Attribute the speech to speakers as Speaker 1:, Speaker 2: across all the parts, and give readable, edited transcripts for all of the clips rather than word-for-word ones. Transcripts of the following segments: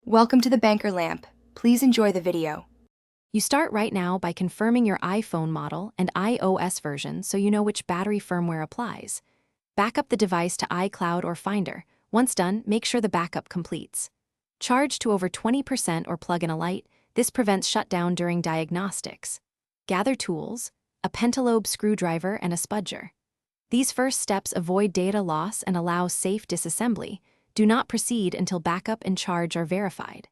Speaker 1: Welcome to the Banker Lamp. Please enjoy the video.
Speaker 2: You start right now by confirming your iPhone model and iOS version so you know which battery firmware applies. Back up the device to iCloud or Finder. Once done, make sure the backup completes. Charge to over 20% or plug in a light. This prevents shutdown during diagnostics. Gather tools, a pentalobe screwdriver and a spudger. These first steps avoid data loss and allow safe disassembly. Do not proceed until backup and charge are verified.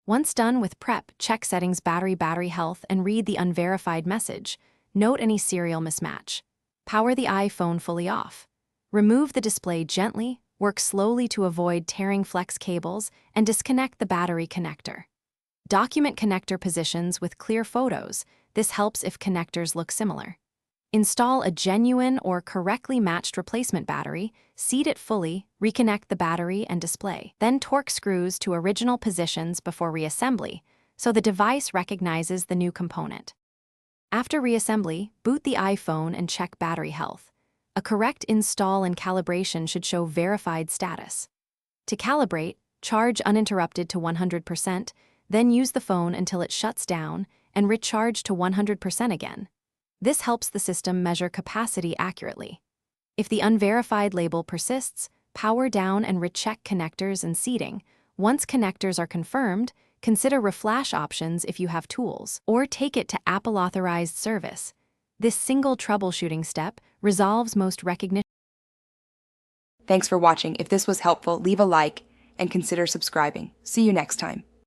Speaker 2: Once done with prep, check settings battery health and read the unverified message. Note any serial mismatch. Power the iPhone fully off. Remove the display gently, work slowly to avoid tearing flex cables, and disconnect the battery connector. Document connector positions with clear photos. This helps if connectors look similar. Install a genuine or correctly matched replacement battery, seat it fully, reconnect the battery and display. Then torque screws to original positions before reassembly, so the device recognizes the new component. After reassembly, boot the iPhone and check battery health. A correct install and calibration should show verified status. To calibrate, charge uninterrupted to 100%, then use the phone until it shuts down and recharge to 100% again. This helps the system measure capacity accurately. If the unverified label persists, power down and recheck connectors and seating. Once connectors are confirmed, consider reflash options if you have tools, or take it to Apple-authorized service. This single troubleshooting step resolves most recognition.
Speaker 1: Thanks for watching. If this was helpful, leave a like and consider subscribing. See you next time.